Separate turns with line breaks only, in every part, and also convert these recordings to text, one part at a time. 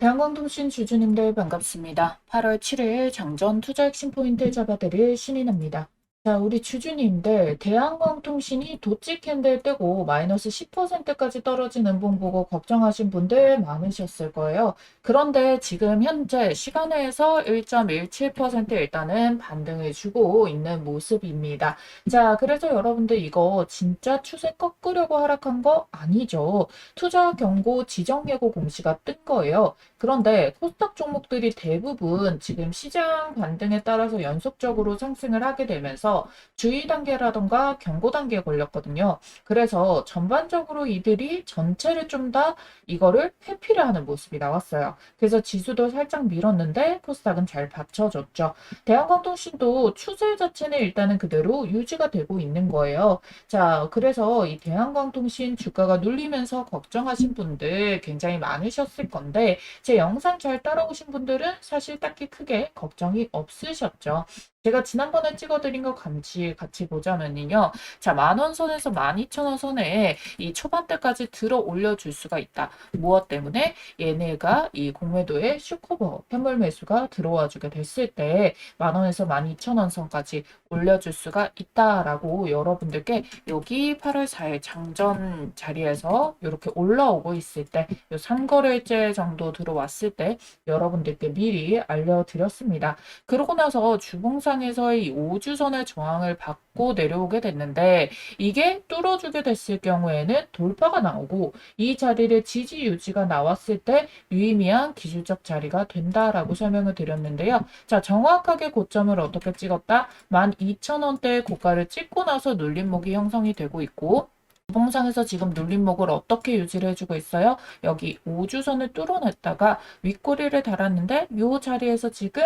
대한광통신 주주님들 반갑습니다. 8월 7일 장전 투자 핵심 포인트 잡아드릴 신인입니다. 자, 우리 주주님들 대한광통신이 도치 캔들 뜨고 마이너스 10%까지 떨어지는 분 보고 걱정하신 분들 많으셨을 거예요. 그런데 지금 현재 시간에서 1.17% 일단은 반등을 주고 있는 모습입니다. 자, 그래서 여러분들 이거 진짜 추세 꺾으려고 하락한 거 아니죠. 투자 경고 지정 예고 공시가 뜬 거예요. 그런데 코스닥 종목들이 대부분 지금 시장 반등에 따라서 연속적으로 상승을 하게 되면서 주의 단계라던가 경고 단계에 걸렸거든요. 그래서 전반적으로 이들이 전체를 좀 더 이거를 회피를 하는 모습이 나왔어요. 그래서 지수도 살짝 밀었는데 코스닥은 잘 받쳐줬죠. 대한광통신도 추세 자체는 일단은 그대로 유지가 되고 있는 거예요. 자, 그래서 이 대한광통신 주가가 눌리면서 걱정하신 분들 굉장히 많으셨을 건데 제 영상 잘 따라오신 분들은 사실 딱히 크게 걱정이 없으셨죠. 제가 지난번에 찍어드린 거 같이 보자면요. 자, 10,000원 선에서 12,000원 선에 이 초반대까지 들어 올려줄 수가 있다. 무엇 때문에? 얘네가 이 공매도에 슈커버 현물 매수가 들어와 주게 됐을 때 10,000원에서 12,000원 선까지 올려줄 수가 있다라고 여러분들께 여기 8월 4일 장전 자리에서 이렇게 올라오고 있을 때, 요 3거래일째 정도 들어왔을 때 여러분들께 미리 알려드렸습니다. 그러고 나서 주봉상에서의 이 5주선의 저항을 받고 내려오게 됐는데 이게 뚫어주게 됐을 경우에는 돌파가 나오고 이 자리를 지지 유지가 나왔을 때 유의미한 기술적 자리가 된다라고 설명을 드렸는데요. 자, 정확하게 고점을 어떻게 찍었다? 12,000원대의 고가를 찍고 나서 눌림목이 형성이 되고 있고 주봉상에서 지금 눌림목을 어떻게 유지를 해주고 있어요? 여기 5주선을 뚫어냈다가 윗꼬리를 달았는데 이 자리에서 지금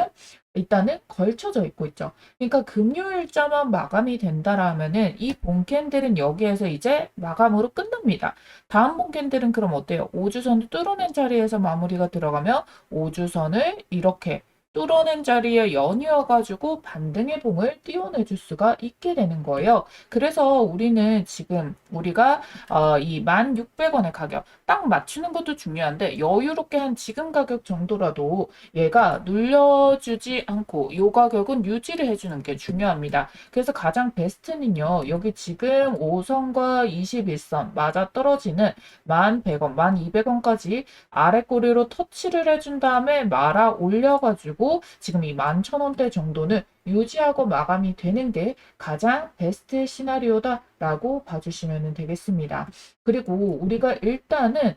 일단은 걸쳐져 있고 있죠. 그러니까 금요일자만 마감이 된다라면은 이 본캔들은 여기에서 이제 마감으로 끝납니다. 다음 본캔들은 그럼 어때요? 5주선을 뚫어낸 자리에서 마무리가 들어가면 5주선을 이렇게 뚫어낸 자리에 연이어가지고 반등의 봉을 띄워내줄 수가 있게 되는 거예요. 그래서 우리는 지금 우리가 이 1,600원의 가격 딱 맞추는 것도 중요한데 여유롭게 한 지금 가격 정도라도 얘가 눌려주지 않고 이 가격은 유지를 해주는 게 중요합니다. 그래서 가장 베스트는요. 여기 지금 5선과 21선 맞아 떨어지는 1,100원, 1,200원까지 아래 꼬리로 터치를 해준 다음에 말아 올려가지고 지금 이 11,000원대 정도는 유지하고 마감이 되는 게 가장 베스트 시나리오다라고 봐주시면 되겠습니다. 그리고 우리가 일단은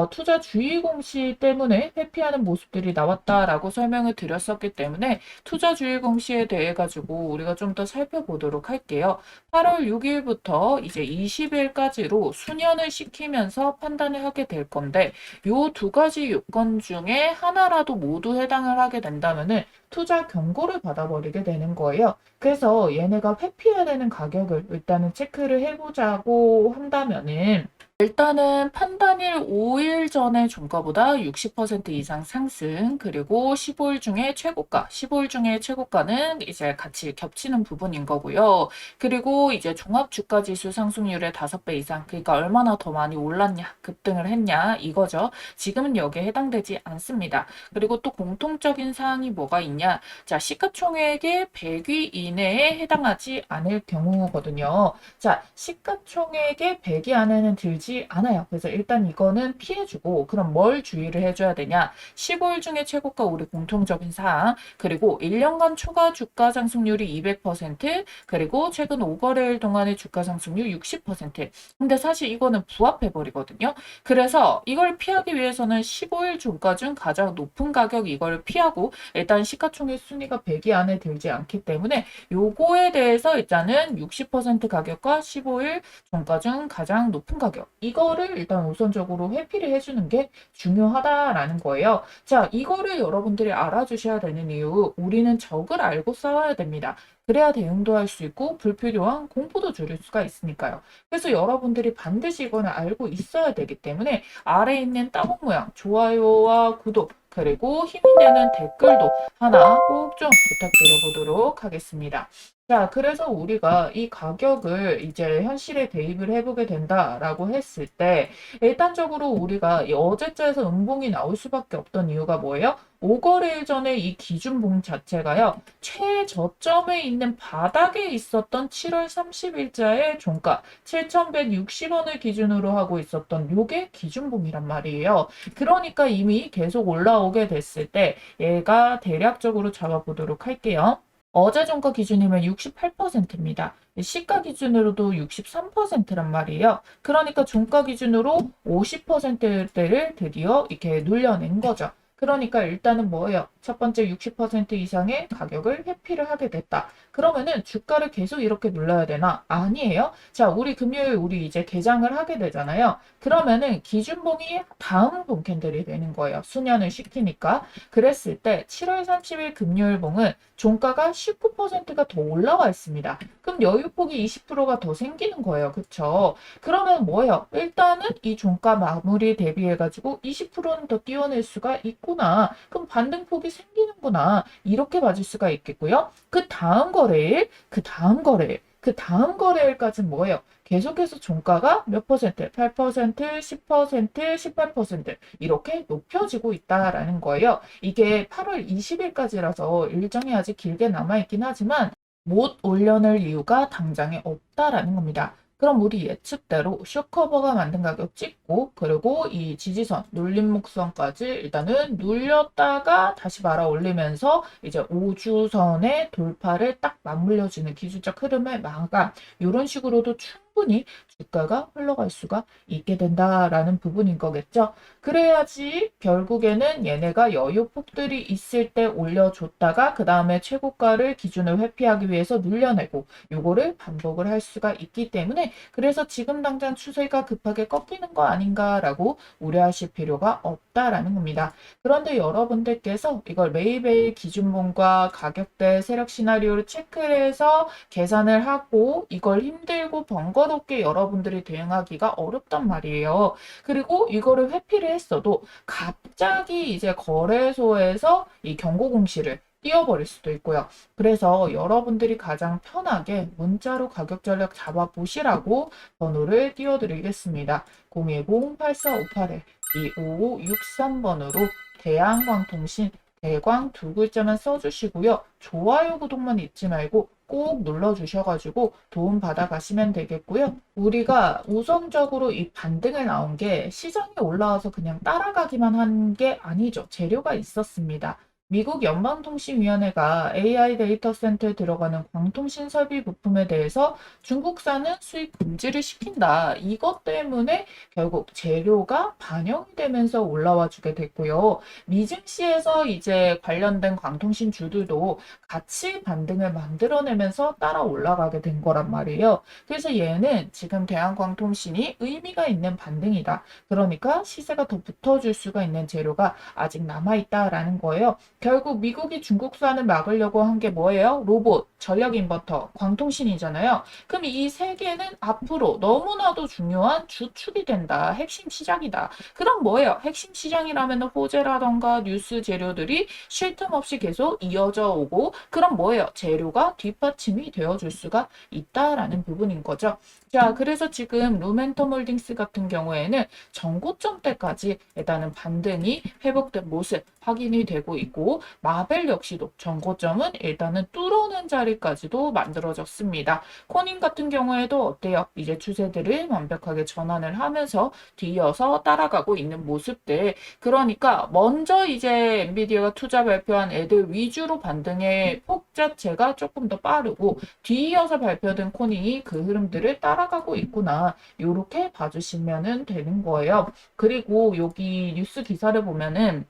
투자 주의 공시 때문에 회피하는 모습들이 나왔다라고 설명을 드렸었기 때문에 투자 주의 공시에 대해 가지고 우리가 좀 더 살펴보도록 할게요. 8월 6일부터 이제 20일까지로 수년을 시키면서 판단을 하게 될 건데 요 두 가지 요건 중에 하나라도 모두 해당을 하게 된다면은 투자 경고를 받아버리게 되는 거예요. 그래서 얘네가 회피해야 되는 가격을 일단은 체크를 해보자고 한다면은 일단은 판단일 5일 전의 종가보다 60% 이상 상승, 그리고 15일 중에 최고가, 15일 중에 최고가는 이제 같이 겹치는 부분인 거고요. 그리고 이제 종합주가지수 상승률의 5배 이상, 그러니까 얼마나 더 많이 올랐냐, 급등을 했냐, 이거죠. 지금은 여기에 해당되지 않습니다. 그리고 또 공통적인 사항이 뭐가 있냐, 자, 시가총액의 100위 이내에 해당하지 않을 경우거든요. 자, 시가총액의 100위 안에는 들지 않아요. 그래서 일단 이거는 피해주고 그럼 뭘 주의를 해줘야 되냐? 15일 중에 최고가 우리 공통적인 사항, 그리고 1년간 초과 주가 상승률이 200%, 그리고 최근 5거래일 동안의 주가 상승률 60%. 근데 사실 이거는 부합해버리거든요. 그래서 이걸 피하기 위해서는 15일 종가 중 가장 높은 가격 이걸 피하고 일단 시가총액 순위가 100위 안에 들지 않기 때문에 요거에 대해서 일단은 60% 가격과 15일 종가 중 가장 높은 가격 이거를 일단 우선적으로 회피를 해주는 게 중요하다라는 거예요. 자, 이거를 여러분들이 알아주셔야 되는 이유, 우리는 적을 알고 싸워야 됩니다. 그래야 대응도 할 수 있고 불필요한 공포도 줄일 수가 있으니까요. 그래서 여러분들이 반드시 이거는 알고 있어야 되기 때문에 아래에 있는 따봉 모양, 좋아요와 구독, 그리고 힘이 되는 댓글도 하나 꼭 좀 부탁드려 보도록 하겠습니다. 자, 그래서 우리가 이 가격을 이제 현실에 대입을 해보게 된다라고 했을 때, 일단적으로 우리가 이 어제자에서 음봉이 나올 수밖에 없던 이유가 뭐예요? 5거래일 전에 이 기준봉 자체가요, 최저점에 있는 바닥에 있었던 7월 30일자의 종가 7,160원을 기준으로 하고 있었던 요게 기준봉이란 말이에요. 그러니까 이미 계속 올라오게 됐을 때 얘가 대략적으로 잡아보도록 할게요. 어제 종가 기준이면 68%입니다. 시가 기준으로도 63%란 말이에요. 그러니까 종가 기준으로 50%대를 드디어 이렇게 눌려낸 거죠. 그러니까 일단은 뭐예요? 첫 번째 60% 이상의 가격을 회피를 하게 됐다. 그러면은 주가를 계속 이렇게 눌러야 되나? 아니에요. 자, 우리 금요일 우리 이제 개장을 하게 되잖아요. 그러면은 기준봉이 다음 봉 캔들이 되는 거예요. 수년을 시키니까. 그랬을 때 7월 30일 금요일 봉은 종가가 19%가 더 올라와 있습니다. 그럼 여유폭이 20%가 더 생기는 거예요. 그쵸? 그러면 뭐예요? 일단은 이 종가 마무리 대비해가지고 20%는 더 띄워낼 수가 있구나. 그럼 반등폭이 생기는구나. 이렇게 봐줄 수가 있겠고요. 그 다음 거래일, 그 다음 거래일, 그 다음 거래일까지는 뭐예요? 계속해서 종가가 몇 퍼센트? 8%, 10%, 18% 이렇게 높여지고 있다라는 거예요. 이게 8월 20일까지라서 일정이 아직 길게 남아있긴 하지만 못 올려낼 이유가 당장에 없다라는 겁니다. 그럼 우리 예측대로 쇼커버가 만든 가격 찍고 그리고 이 지지선, 눌림목선까지 일단은 눌렸다가 다시 말아 올리면서 이제 5주선의 돌파를 딱 맞물려주는 기술적 흐름의 마감 이런 식으로도 충분히 주가가 흘러갈 수가 있게 된다라는 부분인 거겠죠. 그래야지 결국에는 얘네가 여유폭들이 있을 때 올려줬다가 그 다음에 최고가를 기준을 회피하기 위해서 눌려내고 요거를 반복을 할 수가 있기 때문에 그래서 지금 당장 추세가 급하게 꺾이는 거 아닌가라고 우려하실 필요가 없다라는 겁니다. 그런데 여러분들께서 이걸 매일매일 기준봉과 가격대 세력 시나리오를 체크를 해서 계산을 하고 이걸 힘들고 번거롭게 여러분들이 대응하기가 어렵단 말이에요. 그리고 이거를 회피를 했어도 갑자기 이제 거래소에서 이 경고 공시를 띄워버릴 수도 있고요. 그래서 여러분들이 가장 편하게 문자로 가격 전략 잡아보시라고 번호를 띄워드리겠습니다. 010-8458-2563번으로 대한광통신 대광 두 글자만 써주시고요. 좋아요, 구독만 잊지 말고 꼭 눌러주셔가지고 도움 받아가시면 되겠고요. 우리가 우선적으로 이 반등을 나온 게 시장이 올라와서 그냥 따라가기만 한 게 아니죠. 재료가 있었습니다. 미국 연방통신위원회가 AI 데이터 센터에 들어가는 광통신 설비 부품에 대해서 중국산은 수입 금지를 시킨다. 이것 때문에 결국 재료가 반영이 되면서 올라와 주게 됐고요. 미증시에서 이제 관련된 광통신 주들도 같이 반등을 만들어내면서 따라 올라가게 된 거란 말이에요. 그래서 얘는 지금 대한광통신이 의미가 있는 반등이다. 그러니까 시세가 더 붙어줄 수가 있는 재료가 아직 남아있다라는 거예요. 결국 미국이 중국산을 막으려고 한 게 뭐예요? 로봇, 전력 인버터, 광통신이잖아요. 그럼 이 세 개는 앞으로 너무나도 중요한 주축이 된다. 핵심 시장이다. 그럼 뭐예요? 핵심 시장이라면 호재라던가 뉴스 재료들이 쉴 틈 없이 계속 이어져 오고 그럼 뭐예요? 재료가 뒷받침이 되어줄 수가 있다라는 부분인 거죠. 자, 그래서 지금 루멘텀 홀딩스 같은 경우에는 전고점 때까지 일단은 반등이 회복된 모습 확인이 되고 있고 마벨 역시도 전고점은 일단은 뚫어낸 자리까지도 만들어졌습니다. 코닌 같은 경우에도 어때요? 이제 추세들을 완벽하게 전환을 하면서 뒤이어서 따라가고 있는 모습들. 그러니까 먼저 이제 엔비디아가 투자 발표한 애들 위주로 반등의 폭 자체가 조금 더 빠르고 뒤이어서 발표된 코닌이 그 흐름들을 따라가고 있구나. 이렇게 봐주시면 되는 거예요. 그리고 여기 뉴스 기사를 보면은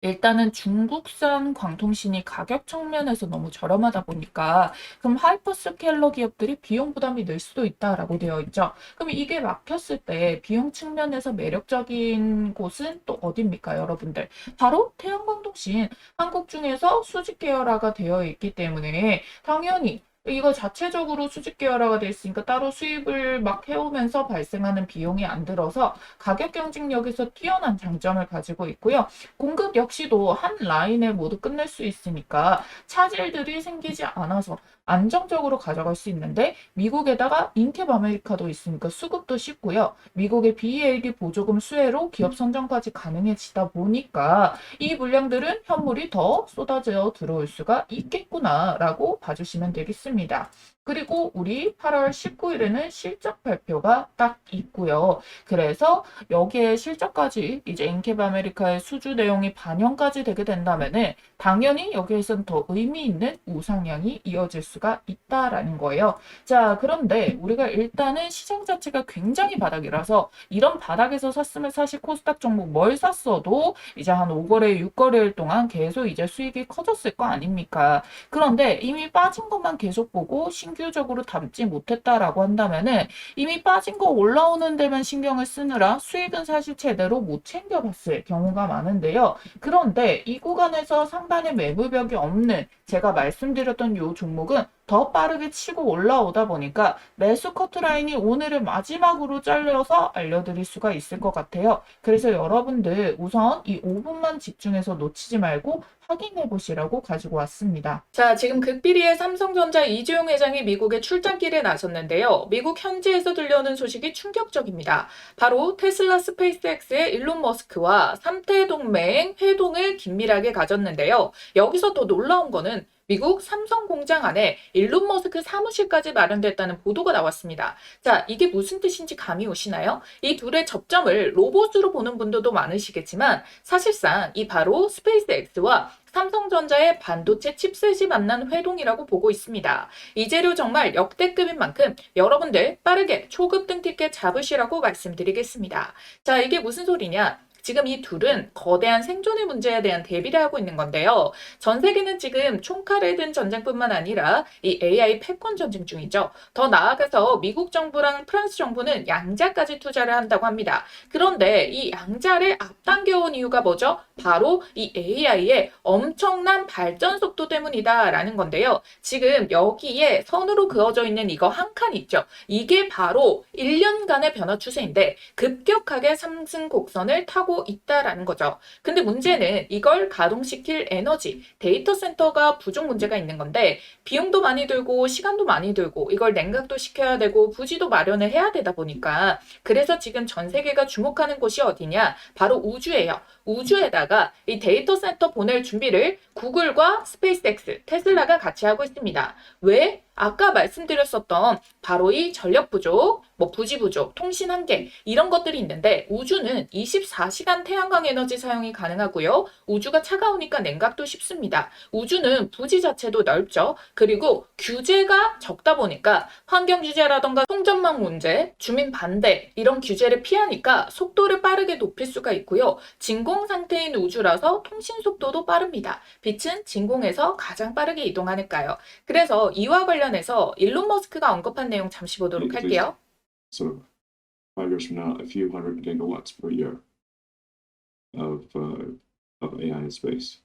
일단은 중국산 광통신이 가격 측면에서 너무 저렴하다 보니까 그럼 하이퍼스케일러 기업들이 비용 부담이 늘 수도 있다라고 되어 있죠. 그럼 이게 막혔을 때 비용 측면에서 매력적인 곳은 또 어디입니까, 여러분들? 바로 태양광통신. 한국 중에서 수직 계열화가 되어 있기 때문에 당연히 이거 자체적으로 수직 계열화가 돼 있으니까 따로 수입을 막 해오면서 발생하는 비용이 안 들어서 가격 경쟁력에서 뛰어난 장점을 가지고 있고요. 공급 역시도 한 라인에 모두 끝낼 수 있으니까 차질들이 생기지 않아서 안정적으로 가져갈 수 있는데 미국에다가 인캡 아메리카도 있으니까 수급도 쉽고요. 미국의 BEAD 보조금 수혜로 기업 선정까지 가능해지다 보니까 이 물량들은 현물이 더 쏟아져 들어올 수가 있겠구나라고 봐주시면 되겠습니다. 그리고 우리 8월 19일에는 실적 발표가 딱 있고요. 그래서 여기에 실적까지 이제 인캡 아메리카의 수주 내용이 반영까지 되게 된다면은 당연히 여기에선 더 의미 있는 우상향이 이어질 수가 있다라는 거예요. 자, 그런데 우리가 일단은 시장 자체가 굉장히 바닥이라서 이런 바닥에서 샀으면 사실 코스닥 종목 뭘 샀어도 이제 한 5거래, 6거래일 동안 계속 이제 수익이 커졌을 거 아닙니까? 그런데 이미 빠진 것만 계속 보고 신규적으로 담지 못했다라고 한다면은 이미 빠진 거 올라오는 데만 신경을 쓰느라 수익은 사실 제대로 못 챙겨봤을 경우가 많은데요. 그런데 이 구간에서 상단에 매물벽이 없는 제가 말씀드렸던 이 종목은 더 빠르게 치고 올라오다 보니까 매수 커트라인이 오늘을 마지막으로 잘려서 알려드릴 수가 있을 것 같아요. 그래서 여러분들 우선 이 5분만 집중해서 놓치지 말고 확인해 보시라고 가지고 왔습니다. 자, 지금 극비리의 삼성전자 이재용 회장이 미국에 출장길에 나섰는데요. 미국 현지에서 들려오는 소식이 충격적입니다. 바로 테슬라 스페이스X의 일론 머스크와 3태 동맹 회동을 긴밀하게 가졌는데요. 여기서 더 놀라운 거는 미국 삼성 공장 안에 일론 머스크 사무실까지 마련됐다는 보도가 나왔습니다. 자, 이게 무슨 뜻인지 감이 오시나요? 이 둘의 접점을 로봇으로 보는 분들도 많으시겠지만 사실상 이 바로 스페이스X와 삼성전자의 반도체 칩셋이 만난 회동이라고 보고 있습니다. 이 재료 정말 역대급인 만큼 여러분들 빠르게 초급등 티켓 잡으시라고 말씀드리겠습니다. 자, 이게 무슨 소리냐? 지금 이 둘은 거대한 생존의 문제에 대한 대비를 하고 있는 건데요. 전 세계는 지금 총칼을 든 전쟁뿐만 아니라 이 AI 패권 전쟁 중이죠. 더 나아가서 미국 정부랑 프랑스 정부는 양자까지 투자를 한다고 합니다. 그런데 이 양자를 앞당겨온 이유가 뭐죠? 바로 이 AI의 엄청난 발전 속도 때문이다라는 건데요. 지금 여기에 선으로 그어져 있는 이거 한 칸 있죠. 이게 바로 1년간의 변화 추세인데 급격하게 상승 곡선을 타고 있다라는 거죠. 근데 문제는 이걸 가동시킬 에너지, 데이터 센터가 부족 문제가 있는 건데 비용도 많이 들고 시간도 많이 들고 이걸 냉각도 시켜야 되고 부지도 마련을 해야 되다 보니까 그래서 지금 전 세계가 주목하는 곳이 어디냐? 바로 우주예요. 우주에다가 이 데이터 센터 보낼 준비를 구글과 스페이스X, 테슬라가 같이 하고 있습니다. 왜? 아까 말씀드렸었던 바로 이 전력 부족, 부지 부족, 통신 한계 이런 것들이 있는데 우주는 24시간 태양광 에너지 사용이 가능하고요. 우주가 차가우니까 냉각도 쉽습니다. 우주는 부지 자체도 넓죠. 그리고 규제가 적다 보니까 환경 규제라던가 통전망 문제, 주민 반대 이런 규제를 피하니까 속도를 빠르게 높일 수가 있고요. 진공 상태인 우주라서 통신 속도도 빠릅니다. 빛은 진공에서 가장 빠르게 이동하니까요. 그래서 이와 관련해서 일론 머스크가 언급한 내용 잠시 보도록 할게요.
So 5 years from now, a few hundred gigawatts per year of AI in space.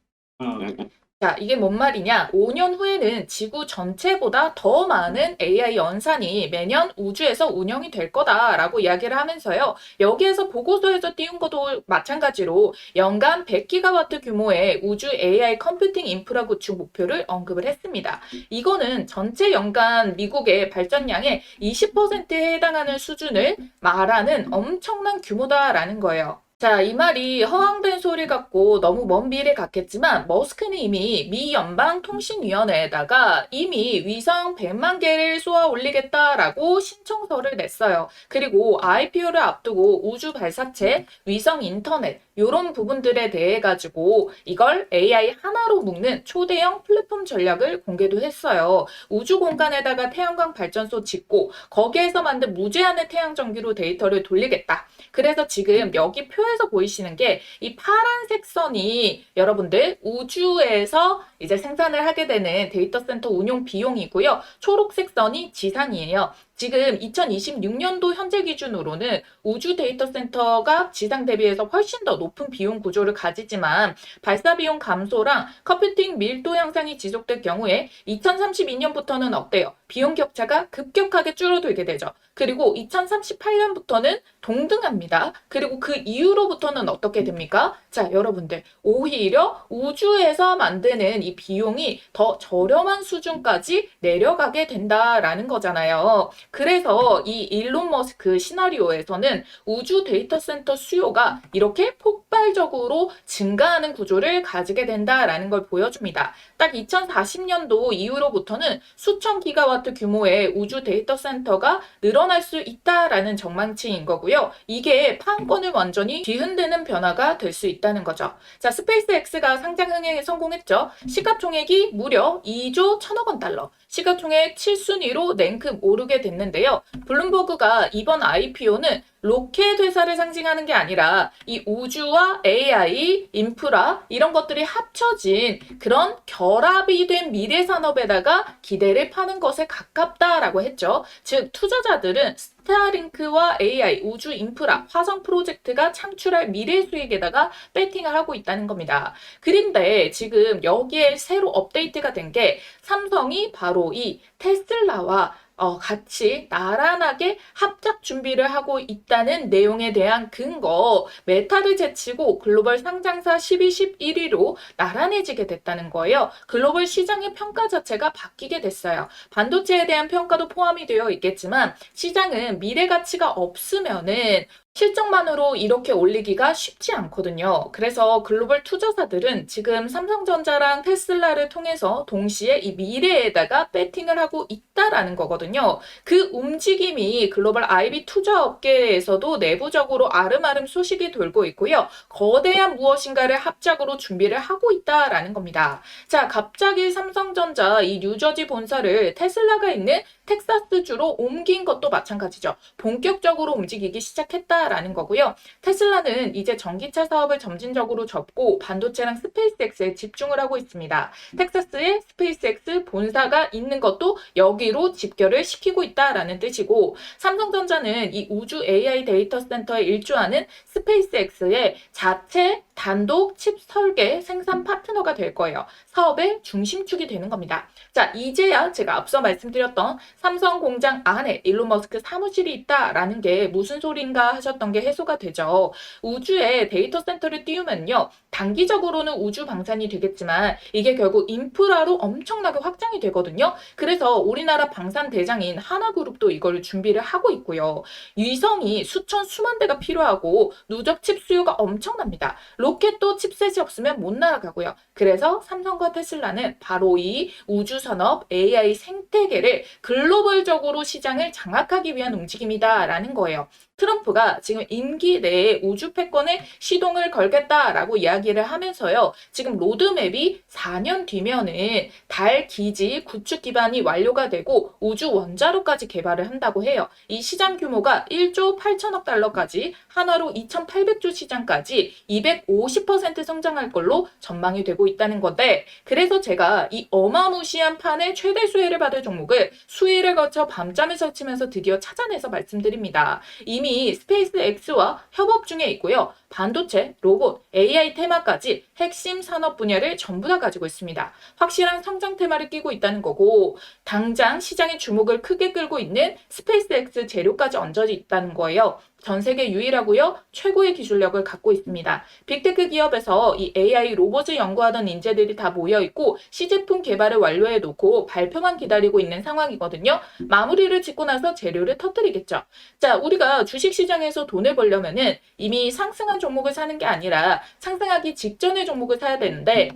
자, 이게 뭔 말이냐? 5년 후에는 지구 전체보다 더 많은 AI 연산이 매년 우주에서 운영이 될 거다라고 이야기를 하면서요. 여기에서 보고서에서 띄운 것도 마찬가지로 연간 100기가와트 규모의 우주 AI 컴퓨팅 인프라 구축 목표를 언급을 했습니다. 이거는 전체 연간 미국의 발전량의 20%에 해당하는 수준을 말하는 엄청난 규모다라는 거예요. 자, 이 말이 허황된 소리 같고 너무 먼 미래 같겠지만 머스크는 이미 미 연방통신위원회에다가 이미 위성 100만 개를 쏘아 올리겠다라고 신청서를 냈어요. 그리고 IPO를 앞두고 우주 발사체, 위성 인터넷 이런 부분들에 대해 가지고 이걸 AI 하나로 묶는 초대형 플랫폼 전략을 공개도 했어요. 우주 공간에다가 태양광 발전소 짓고 거기에서 만든 무제한의 태양 전기로 데이터를 돌리겠다. 그래서 지금 여기 표에서 보이시는 게 이 파란색 선이 여러분들 우주에서 이제 생산을 하게 되는 데이터 센터 운용 비용이고요. 초록색 선이 지상이에요. 지금 2026년도 현재 기준으로는 우주 데이터 센터가 지상 대비해서 훨씬 더 높은 비용 구조를 가지지만 발사 비용 감소랑 컴퓨팅 밀도 향상이 지속될 경우에 2032년부터는 어때요? 비용 격차가 급격하게 줄어들게 되죠. 그리고 2038년부터는 동등합니다. 그리고 그 이후로부터는 어떻게 됩니까? 자, 여러분들, 오히려 우주에서 만드는 이 비용이 더 저렴한 수준까지 내려가게 된다라는 거잖아요. 그래서 이 일론 머스크 시나리오에서는 우주 데이터 센터 수요가 이렇게 폭발적으로 증가하는 구조를 가지게 된다라는 걸 보여줍니다. 딱 2040년도 이후로부터는 수천 기가와트 규모의 우주 데이터 센터가 늘어날 수 있다라는 전망치인 거고요. 이게 판권을 완전히 뒤흔드는 변화가 될 수 있다는 거죠. 자, 스페이스X가 상장 흥행에 성공했죠. 시가총액이 무려 2조 1천억 원 달러. 시가총액 7순위로 랭크 오르게 됐는데요. 블룸버그가 이번 IPO는 로켓 회사를 상징하는 게 아니라 이 우주와 AI, 인프라 이런 것들이 합쳐진 그런 결합이 된 미래 산업에다가 기대를 파는 것에 가깝다라고 했죠. 즉 투자자들은 스타링크와 AI, 우주 인프라, 화성 프로젝트가 창출할 미래 수익에다가 배팅을 하고 있다는 겁니다. 그런데 지금 여기에 새로 업데이트가 된 게 삼성이 바로 이 테슬라와 같이 나란하게 합작 준비를 하고 있다는 내용에 대한 근거, 메타를 제치고 글로벌 상장사 12, 11위로 나란해지게 됐다는 거예요. 글로벌 시장의 평가 자체가 바뀌게 됐어요. 반도체에 대한 평가도 포함이 되어 있겠지만 시장은 미래 가치가 없으면은 실적만으로 이렇게 올리기가 쉽지 않거든요. 그래서 글로벌 투자사들은 지금 삼성전자랑 테슬라를 통해서 동시에 이 미래에다가 배팅을 하고 있다라는 거거든요. 그 움직임이 글로벌 IB 투자 업계에서도 내부적으로 아름아름 소식이 돌고 있고요. 거대한 무엇인가를 합작으로 준비를 하고 있다라는 겁니다. 자, 갑자기 삼성전자 이 뉴저지 본사를 테슬라가 있는 텍사스주로 옮긴 것도 마찬가지죠. 본격적으로 움직이기 시작했다라는 거고요. 테슬라는 이제 전기차 사업을 점진적으로 접고 반도체랑 스페이스X에 집중을 하고 있습니다. 텍사스에 스페이스X 본사가 있는 것도 여기로 집결을 시키고 있다라는 뜻이고 삼성전자는 이 우주 AI 데이터 센터에 일조하는 스페이스X의 자체 단독 칩 설계 생산 파트너가 될 거예요. 사업의 중심축이 되는 겁니다. 자, 이제야 제가 앞서 말씀드렸던 삼성 공장 안에 일론 머스크 사무실이 있다라는 게 무슨 소린가 하셨던 게 해소가 되죠. 우주에 데이터 센터를 띄우면요. 단기적으로는 우주 방산이 되겠지만 이게 결국 인프라로 엄청나게 확장이 되거든요. 그래서 우리나라 방산 대장인 하나그룹도 이걸 준비를 하고 있고요. 위성이 수천 수만 대가 필요하고 누적 칩 수요가 엄청납니다. 로켓도 칩셋이 없으면 못 날아가고요. 그래서 삼성과 테슬라는 바로 이 우주산업 AI 생태계를 글로벌적으로 시장을 장악하기 위한 움직임이다라는 거예요. 트럼프가 지금 임기 내에 우주 패권에 시동을 걸겠다라고 이야기를 하면서요. 지금 로드맵이 4년 뒤면은 달 기지 구축 기반이 완료가 되고 우주 원자로까지 개발을 한다고 해요. 이 시장 규모가 1조 8천억 달러까지 한화로 2,800조 시장까지 250% 성장할 걸로 전망이 되고 있다는 건데 그래서 제가 이 어마무시한 판의 최대 수혜를 받을 종목을 수혜를 거쳐 밤잠을 설치면서 드디어 찾아내서 말씀드립니다. 이미 스페이스X와 협업 중에 있고요. 반도체, 로봇, AI 테마까지 핵심 산업 분야를 전부 다 가지고 있습니다. 확실한 성장 테마를 끼고 있다는 거고 당장 시장의 주목을 크게 끌고 있는 스페이스X 재료까지 얹어져 있다는 거예요. 전 세계 유일하고요. 최고의 기술력을 갖고 있습니다. 빅테크 기업에서 이 AI 로봇을 연구하던 인재들이 다 모여 있고 시제품 개발을 완료해 놓고 발표만 기다리고 있는 상황이거든요. 마무리를 짓고 나서 재료를 터뜨리겠죠. 자, 우리가 주식시장에서 돈을 벌려면은 이미 상승한 종목을 사는 게 아니라 상승하기 직전의 종목을 사야 되는데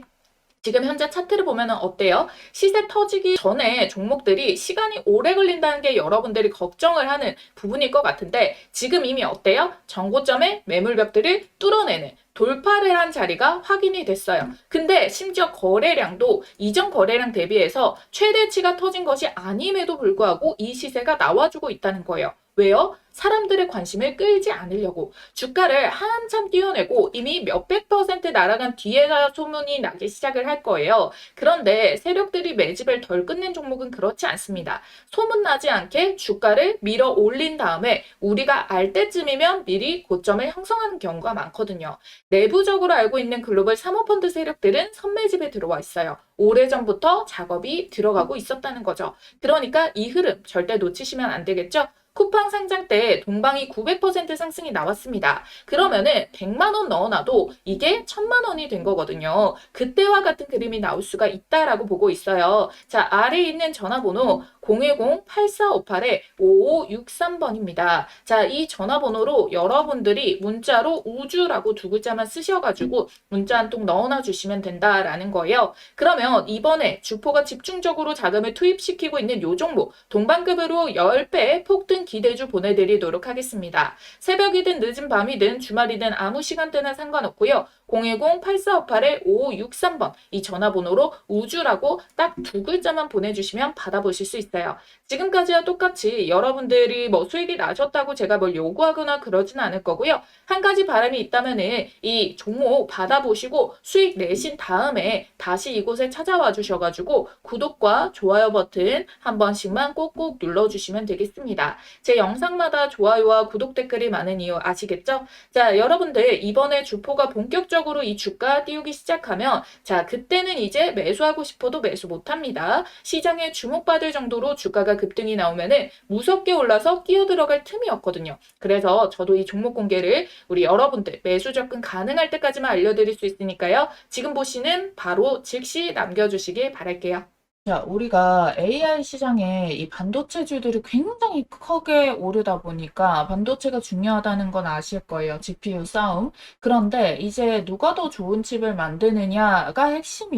지금 현재 차트를 보면 어때요? 시세 터지기 전에 종목들이 시간이 오래 걸린다는 게 여러분들이 걱정을 하는 부분일 것 같은데 지금 이미 어때요? 전고점의 매물벽들을 뚫어내는 돌파를 한 자리가 확인이 됐어요. 근데 심지어 거래량도 이전 거래량 대비해서 최대치가 터진 것이 아님에도 불구하고 이 시세가 나와주고 있다는 거예요. 왜요? 사람들의 관심을 끌지 않으려고 주가를 한참 띄워내고 이미 몇백 퍼센트 날아간 뒤에야 소문이 나기 시작을 할 거예요. 그런데 세력들이 매집을 덜 끝낸 종목은 그렇지 않습니다. 소문나지 않게 주가를 밀어 올린 다음에 우리가 알 때쯤이면 미리 고점을 형성하는 경우가 많거든요. 내부적으로 알고 있는 글로벌 사모펀드 세력들은 선매집에 들어와 있어요. 오래전부터 작업이 들어가고 있었다는 거죠. 그러니까 이 흐름 절대 놓치시면 안 되겠죠? 쿠팡 상장 때 동방이 900% 상승이 나왔습니다. 그러면은 100만 원 넣어놔도 이게 1000만 원이 된 거거든요. 그때와 같은 그림이 나올 수가 있다라고 보고 있어요. 자, 아래에 있는 전화번호 010-8458-5563번입니다. 자, 이 전화번호로 여러분들이 문자로 우주라고 두 글자만 쓰셔가지고 문자 한 통 넣어놔 주시면 된다라는 거예요. 그러면 이번에 주포가 집중적으로 자금을 투입시키고 있는 요 종목 동반급으로 10배 폭등 기대주 보내드리도록 하겠습니다. 새벽이든 늦은 밤이든 주말이든 아무 시간대나 상관없고요. 010-8458-5563번 이 전화번호로 우주라고 딱 두 글자만 보내주시면 받아보실 수 있어요. 지금까지와 똑같이 여러분들이 뭐 수익이 나셨다고 제가 뭘 요구하거나 그러지는 않을 거고요. 한 가지 바람이 있다면은 이 종목 받아보시고 수익 내신 다음에 다시 이곳에 찾아와 주셔가지고 구독과 좋아요 버튼 한 번씩만 꼭꼭 눌러주시면 되겠습니다. 제 영상마다 좋아요와 구독 댓글이 많은 이유 아시겠죠? 자, 여러분들 이번에 주포가 본격적으로 이 주가 띄우기 시작하면 자, 그때는 이제 매수하고 싶어도 매수 못합니다. 시장에 주목받을 정도로 주가가 급등이 나오면은 무섭게 올라서 끼어 들어갈 틈이 없거든요. 그래서 저도 이 종목 공개를 우리 여러분들 매수 접근 가능할 때까지만 알려드릴 수 있으니까요. 지금 보시는 바로 즉시 남겨주시길 바랄게요. 자, 우리가 AI 시장에 이 반도체주들이 굉장히 크게 오르다 보니까 반도체가 중요하다는 건 아실 거예요. GPU 싸움. 그런데 이제 누가 더 좋은 칩을 만드느냐가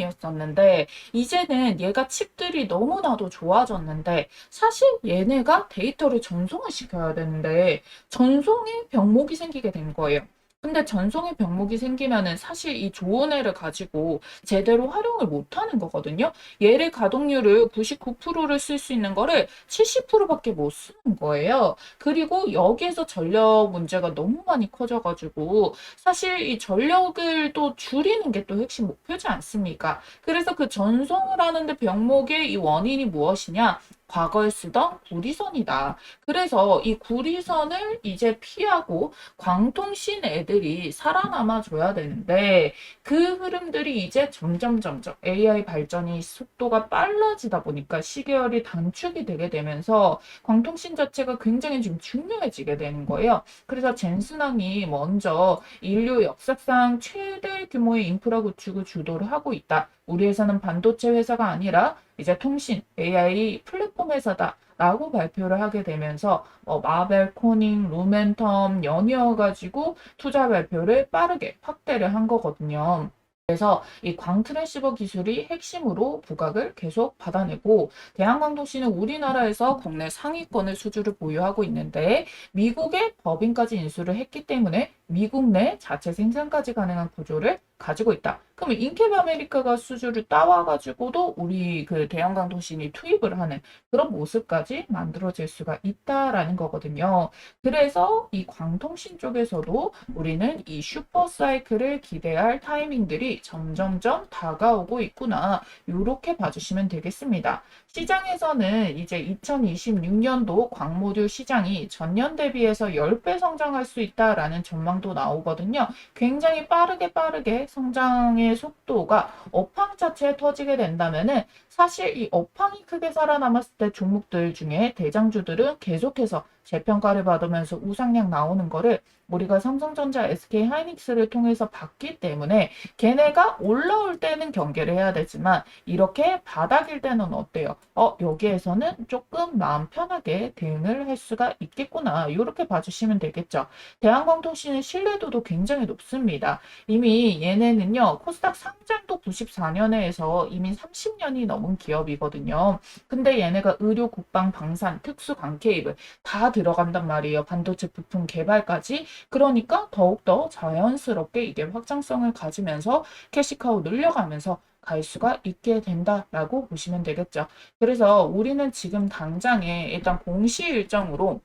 핵심이었었는데, 이제는 얘가 칩들이 너무나도 좋아졌는데, 사실 얘네가 데이터를 전송을 시켜야 되는데, 전송에 병목이 생기게 된 거예요. 근데 전송에 병목이 생기면은 사실 이 좋은 애를 가지고 제대로 활용을 못 하는 거거든요. 얘를 가동률을 99%를 쓸 수 있는 거를 70%밖에 못 쓰는 거예요. 그리고 여기에서 전력 문제가 너무 많이 커져가지고 사실 이 전력을 또 줄이는 게 또 핵심 목표지 않습니까? 그래서 그 전송을 하는데 병목의 이 원인이 무엇이냐? 과거에 쓰던 구리선이다. 그래서 이 구리선을 이제 피하고 광통신 애들이 살아남아 줘야 되는데 그 흐름들이 이제 점점 AI 발전이 속도가 빨라지다 보니까 시계열이 단축이 되게 되면서 광통신 자체가 굉장히 좀 중요해지게 되는 거예요. 그래서 젠슨왕이 먼저 인류 역사상 최대 규모의 인프라 구축을 주도를 하고 있다. 우리 회사는 반도체 회사가 아니라 이제 통신, AI 플랫폼 회사다. 라고 발표를 하게 되면서 마벨, 코닝, 루멘텀 연이어가지고 투자 발표를 빠르게 확대를 한 거거든요. 그래서 이 광트랜시버 기술이 핵심으로 부각을 계속 받아내고 대한광통신은 우리나라에서 국내 상위권의 수주를 보유하고 있는데 미국의 법인까지 인수를 했기 때문에 미국 내 자체 생산까지 가능한 구조를 가지고 있다. 그러면 인캡 아메리카가 수주를 따와가지고도 우리 그 대한광통신이 투입을 하는 그런 모습까지 만들어질 수가 있다라는 거거든요. 그래서 이 광통신 쪽에서도 우리는 이 슈퍼 사이클을 기대할 타이밍들이 점점점 다가오고 있구나. 이렇게 봐주시면 되겠습니다. 시장에서는 이제 2026년도 광모듈 시장이 전년 대비해서 10배 성장할 수 있다라는 전망도 나오거든요. 굉장히 빠르게 성장의 속도가 업황 자체에 터지게 된다면은 사실 이 업황이 크게 살아남았을 때 종목들 중에 대장주들은 계속해서 재평가를 받으면서 우상향 나오는 거를 우리가 삼성전자, SK하이닉스를 통해서 봤기 때문에 걔네가 올라올 때는 경계를 해야 되지만 이렇게 바닥일 때는 어때요? 여기에서는 조금 마음 편하게 대응을 할 수가 있겠구나. 이렇게 봐주시면 되겠죠. 대한광통신의 신뢰도도 굉장히 높습니다. 이미 얘네는요, 코스닥 상장도 94년에 해서 이미 30년이 넘은 기업이거든요. 근데 얘네가 의료, 국방, 방산, 특수 광케이블 다 들어간단 말이에요. 반도체 부품 개발까지. 그러니까 더욱더 자연스럽게 이게 확장성을 가지면서 캐시카우 늘려가면서 갈 수가 있게 된다라고 보시면 되겠죠. 그래서 우리는 지금 당장에 일단 공시 일정으로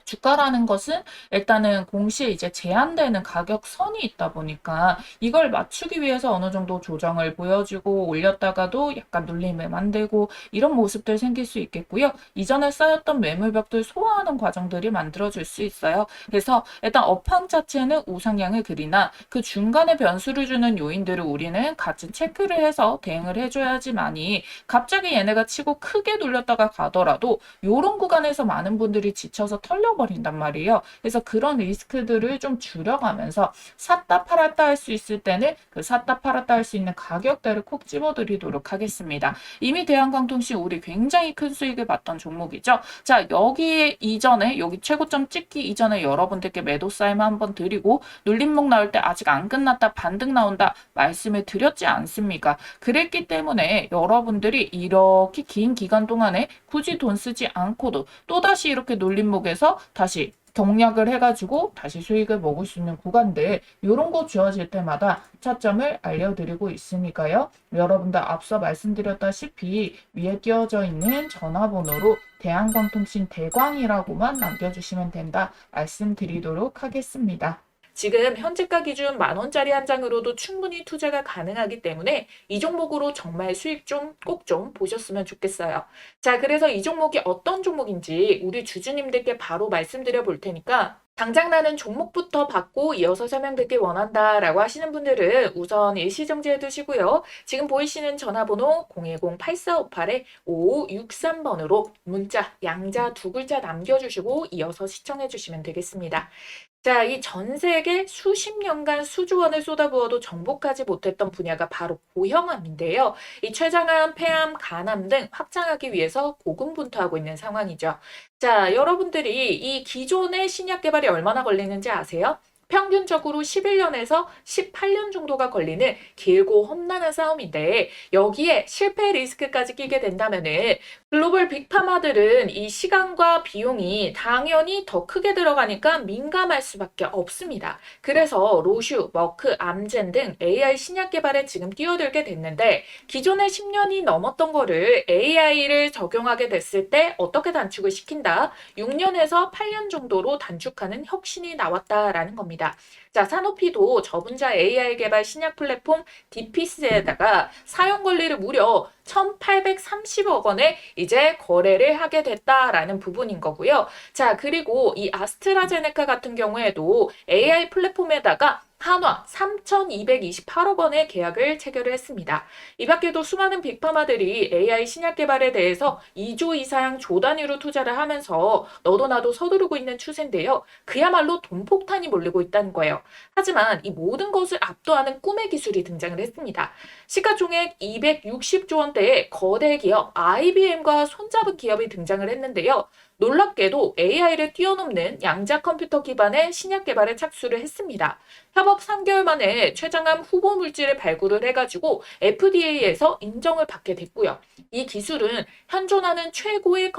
주가라는 것은 일단은 공시에 이제 제한되는 가격선이 있다 보니까 이걸 맞추기 위해서 어느 정도 조정을 보여주고 올렸다가도 약간 눌림을 만들고 이런 모습들 생길 수 있겠고요. 이전에 쌓였던 매물벽들 소화하는 과정들이 만들어질 수 있어요. 그래서 일단 업황 자체는 우상향을 그리나 그 중간에 변수를 주는 요인들을 우리는 같이 체크를 해서 대응을 해줘야지만이 갑자기 얘네가 치고 크게 눌렸다가 가더라도 요런 구간에서 많은 분들이 지쳐서 털려버린단 말이에요. 그래서 그런 리스크들을 좀 줄여가면서 샀다 팔았다 할 수 있을 때는 그 샀다 팔았다 할 수 있는 가격대를 콕 집어드리도록 하겠습니다. 이미 대한광통신 우리 굉장히 큰 수익을 봤던 종목이죠. 자, 여기 이전에 여기 최고점 찍기 이전에 여러분들께 매도 사임 한번 드리고 눌림목 나올 때 아직 안 끝났다 반등 나온다 말씀을 드렸지 않습니까? 그랬기 때문에 여러분들이 이렇게 긴 기간 동안에 굳이 돈 쓰지 않고도 또다시 이렇게 눌림목에서 다시 경략을 해가지고 다시 수익을 먹을 수 있는 구간들 이런 거 주어질 때마다 차점을 알려드리고 있으니까요. 여러분들 앞서 말씀드렸다시피 위에 띄어져 있는 전화번호로 대한광통신 대광이라고만 남겨주시면 된다 말씀드리도록 하겠습니다. 지금 현재가 기준 10,000원짜리 한 장으로도 충분히 투자가 가능하기 때문에 이 종목으로 정말 수익 좀 꼭 좀 보셨으면 좋겠어요. 자, 그래서 이 종목이 어떤 종목인지 우리 주주님들께 바로 말씀드려 볼 테니까 당장 나는 종목부터 받고 이어서 설명드리길 원한다라고 하시는 분들은 우선 일시정지해 두시고요. 지금 보이시는 전화번호 010-8458-5563번으로 문자, 양자 두 글자 남겨주시고 이어서 시청해 주시면 되겠습니다. 자, 이 전 세계 수십 년간 수조 원을 쏟아부어도 정복하지 못했던 분야가 바로 고형암인데요. 이 췌장암, 폐암, 간암 등 확장하기 위해서 고군분투하고 있는 상황이죠. 자, 여러분들이 이 기존의 신약 개발이 얼마나 걸리는지 아세요? 평균적으로 11년에서 18년 정도가 걸리는 길고 험난한 싸움인데 여기에 실패 리스크까지 끼게 된다면은 글로벌 빅파마들은 이 시간과 비용이 당연히 더 크게 들어가니까 민감할 수밖에 없습니다. 그래서 로슈, 머크, 암젠 등 AI 신약 개발에 지금 뛰어들게 됐는데 기존에 10년이 넘었던 거를 AI를 적용하게 됐을 때 어떻게 단축을 시킨다? 6년에서 8년 정도로 단축하는 혁신이 나왔다라는 겁니다. 자, 사노피도 저분자 AI 개발 신약 플랫폼 디피스에다가 사용 권리를 무려 1,830억 원에 이제 거래를 하게 됐다라는 부분인 거고요. 자, 그리고 이 아스트라제네카 같은 경우에도 AI 플랫폼에다가 한화 3,228억 원의 계약을 체결을 했습니다. 이 밖에도 수많은 빅파마들이 AI 신약 개발에 대해서 2조 이상 조 단위로 투자를 하면서 너도 나도 서두르고 있는 추세인데요. 그야말로 돈폭탄이 몰리고 있다는 거예요. 하지만 이 모든 것을 압도하는 꿈의 기술이 등장을 했습니다. 시가총액 260조 원대의 거대 기업 IBM과 손잡은 기업이 등장을 했는데요. 놀랍게도 AI를 뛰어넘는 양자 컴퓨터 기반의 신약 개발에 착수를 했습니다. 협업 3개월 만에 췌장암 후보 물질을 발굴을 해가지고 FDA에서 인정을 받게 됐고요. 이 기술은 현존하는 최고의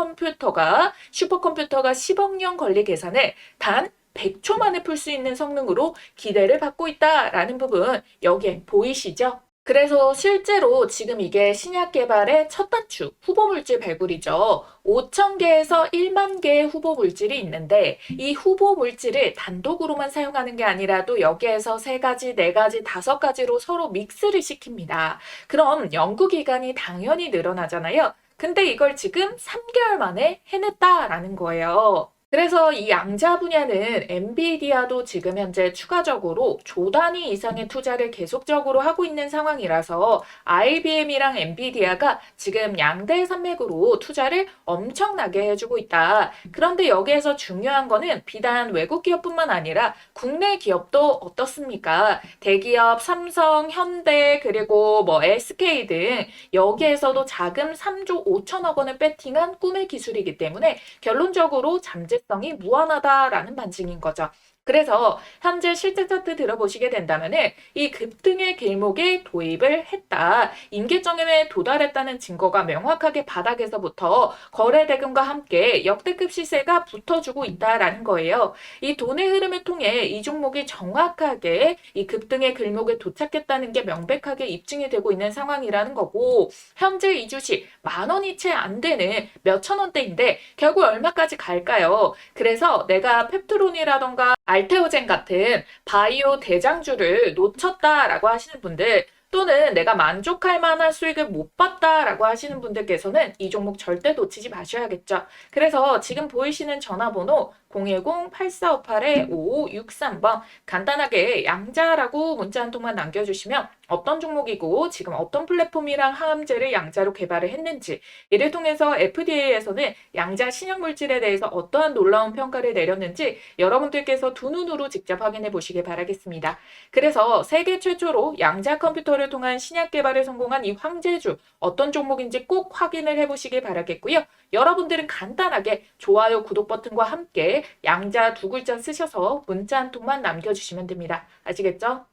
슈퍼컴퓨터가 10억 년 권리 계산을 단 100초 만에 풀 수 있는 성능으로 기대를 받고 있다라는 부분 여기에 보이시죠? 그래서 실제로 지금 이게 신약 개발의 첫 단축, 후보 물질 발굴이죠. 5,000개에서 1만 개의 후보 물질이 있는데 이 후보 물질을 단독으로만 사용하는 게 아니라도 여기에서 3가지, 4가지, 5가지로 서로 믹스를 시킵니다. 그럼 연구 기간이 당연히 늘어나잖아요. 근데 이걸 지금 3개월 만에 해냈다라는 거예요. 그래서 이 양자 분야는 엔비디아도 지금 현재 추가적으로 조 단위 이상의 투자를 계속적으로 하고 있는 상황이라서 IBM이랑 엔비디아가 지금 양대 산맥으로 투자를 엄청나게 해주고 있다. 그런데 여기에서 중요한 거는 비단 외국 기업뿐만 아니라 국내 기업도 어떻습니까? 대기업 삼성, 현대 그리고 뭐 SK 등 여기에서도 자금 3조 5천억 원을 배팅한 꿈의 기술이기 때문에 결론적으로 잠재성이 무한하다라는 반증인 거죠. 그래서 현재 실제 차트 들어보시게 된다면은 이 급등의 길목에 도입을 했다. 임계점에 도달했다는 증거가 명확하게 바닥에서부터 거래 대금과 함께 역대급 시세가 붙어주고 있다라는 거예요. 이 돈의 흐름을 통해 이 종목이 정확하게 이 급등의 길목에 도착했다는 게 명백하게 입증이 되고 있는 상황이라는 거고, 현재 이 주식 10,000원이 채 안 되는 몇천 원대인데 결국 얼마까지 갈까요? 그래서 내가 펩트론이라던가 알테오젠 같은 바이오 대장주를 놓쳤다라고 하시는 분들, 또는 내가 만족할 만한 수익을 못 봤다라고 하시는 분들께서는 이 종목 절대 놓치지 마셔야겠죠. 그래서 지금 보이시는 전화번호 010-8458-5563번 간단하게 양자라고 문자 한 통만 남겨주시면 어떤 종목이고 지금 어떤 플랫폼이랑 항암제를 양자로 개발을 했는지, 이를 통해서 FDA에서는 양자 신약 물질에 대해서 어떠한 놀라운 평가를 내렸는지 여러분들께서 두 눈으로 직접 확인해 보시길 바라겠습니다. 그래서 세계 최초로 양자 컴퓨터를 통한 신약 개발에 성공한 이 황제주, 어떤 종목인지 꼭 확인을 해보시길 바라겠고요. 여러분들은 간단하게 좋아요, 구독 버튼과 함께 양자 두 글자 쓰셔서 문자 한 통만 남겨주시면 됩니다. 아시겠죠?